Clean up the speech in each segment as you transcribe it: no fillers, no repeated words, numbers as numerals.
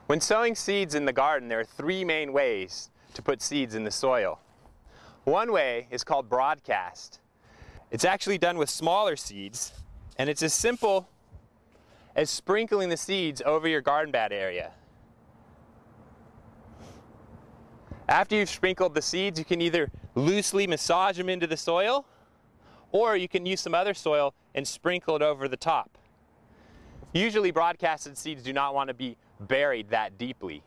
When sowing seeds in the garden, there are three main ways to put seeds in the soil. One way is called broadcast. It's actually done with smaller seeds, and it's as simple as sprinkling the seeds over your garden bed area. After you've sprinkled the seeds, you can either loosely massage them into the soil, or you can use some other soil and sprinkle it over the top. Usually broadcasted seeds do not want to be buried that deeply.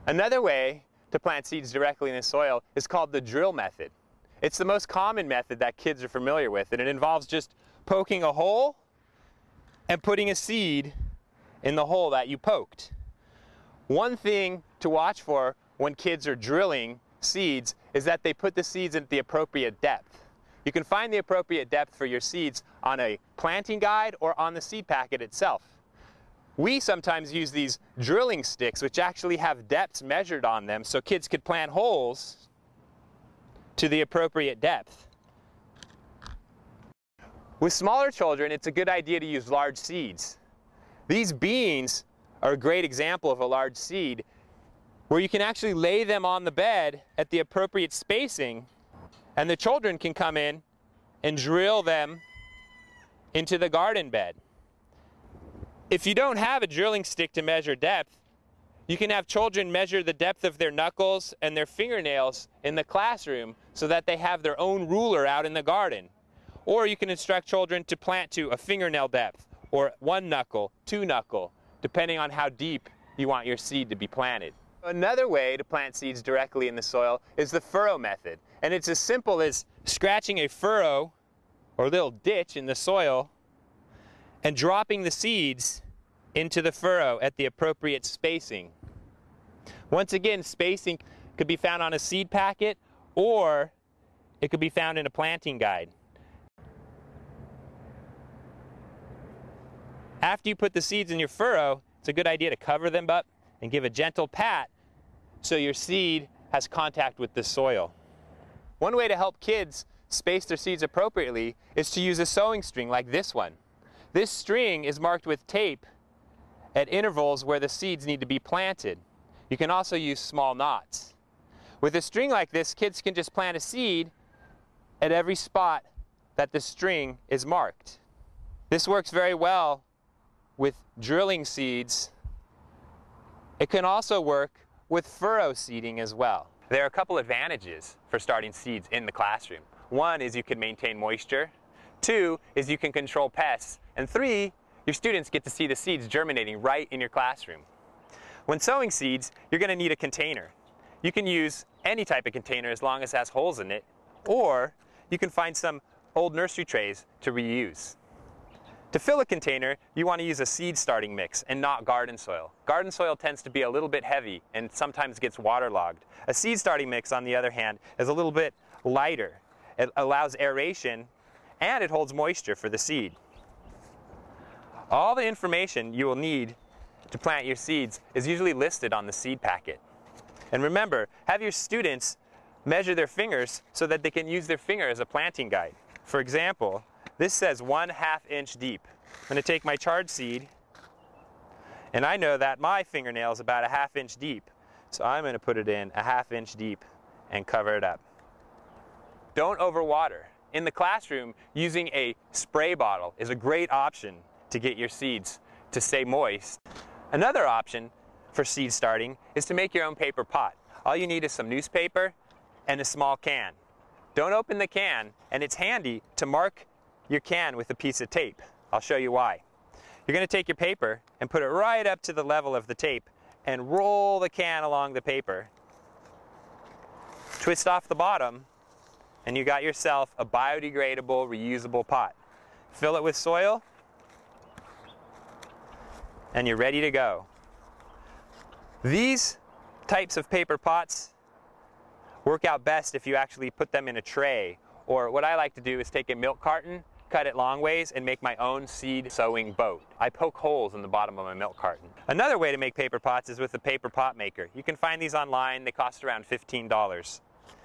Another way to plant seeds directly in the soil is called the drill method. It's the most common method that kids are familiar with, and it involves just poking a hole and putting a seed in the hole that you poked. One thing to watch for when kids are drilling seeds is that they put the seeds at the appropriate depth. You can find the appropriate depth for your seeds on a planting guide or on the seed packet itself. We sometimes use these drilling sticks, which actually have depths measured on them, so kids could plant holes to the appropriate depth. With smaller children, it's a good idea to use large seeds. These beans are a great example of a large seed, where you can actually lay them on the bed at the appropriate spacing, and the children can come in and drill them into the garden bed. If you don't have a drilling stick to measure depth, you can have children measure the depth of their knuckles and their fingernails in the classroom so that they have their own ruler out in the garden. Or you can instruct children to plant to a fingernail depth, or 1 knuckle, 2 knuckle, depending on how deep you want your seed to be planted. Another way to plant seeds directly in the soil is the furrow method. And it's as simple as scratching a furrow or little ditch in the soil and dropping the seeds into the furrow at the appropriate spacing. Once again, spacing could be found on a seed packet, or it could be found in a planting guide. After you put the seeds in your furrow, it's a good idea to cover them up and give a gentle pat so your seed has contact with the soil. One way to help kids space their seeds appropriately is to use a sewing string like this one. This string is marked with tape at intervals where the seeds need to be planted. You can also use small knots. With a string like this, kids can just plant a seed at every spot that the string is marked. This works very well with drilling seeds. It can also work with furrow seeding as well. There are a couple advantages for starting seeds in the classroom. One is you can maintain moisture. 2 is you can control pests. And 3, your students get to see the seeds germinating right in your classroom. When sowing seeds, you're going to need a container. You can use any type of container as long as it has holes in it, or you can find some old nursery trays to reuse. To fill a container, you want to use a seed starting mix and not garden soil. Garden soil tends to be a little bit heavy and sometimes gets waterlogged. A seed starting mix, on the other hand, is a little bit lighter. It allows aeration and it holds moisture for the seed. All the information you will need to plant your seeds is usually listed on the seed packet. And remember, have your students measure their fingers so that they can use their finger as a planting guide. For example, this says 1/2 inch deep. I'm going to take my chard seed, and I know that my fingernail is about 1/2 inch deep. So I'm going to put it in 1/2 inch deep and cover it up. Don't overwater. In the classroom, using a spray bottle is a great option to get your seeds to stay moist. Another option for seed starting is to make your own paper pot. All you need is some newspaper and a small can. Don't open the can, and it's handy to mark your can with a piece of tape. I'll show you why. You're going to take your paper and put it right up to the level of the tape and roll the can along the paper. Twist off the bottom, and you got yourself a biodegradable, reusable pot. Fill it with soil, and you're ready to go. These types of paper pots work out best if you actually put them in a tray, or what I like to do is take a milk carton, cut it long ways, and make my own seed sowing boat. I poke holes in the bottom of my milk carton. Another way to make paper pots is with a paper pot maker. You can find these online. They cost around $15.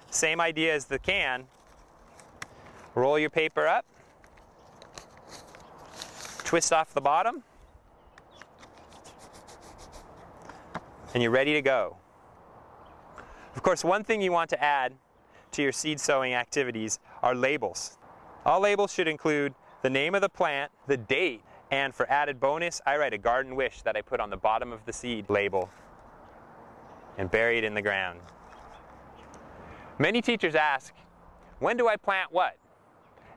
Same idea as the can. Roll your paper up, twist off the bottom, and you're ready to go. Of course, one thing you want to add to your seed sowing activities are labels. All labels should include the name of the plant, the date, and for added bonus, I write a garden wish that I put on the bottom of the seed label and bury it in the ground. Many teachers ask, when do I plant what?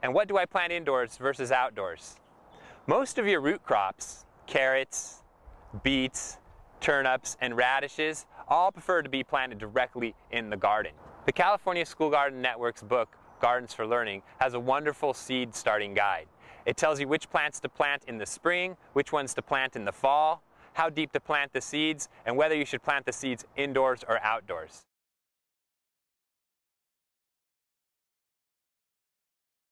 And what do I plant indoors versus outdoors? Most of your root crops, carrots, beets, turnips, and radishes, all prefer to be planted directly in the garden. The California School Garden Network's book, Gardens for Learning, has a wonderful seed starting guide. It tells you which plants to plant in the spring, which ones to plant in the fall, how deep to plant the seeds, and whether you should plant the seeds indoors or outdoors.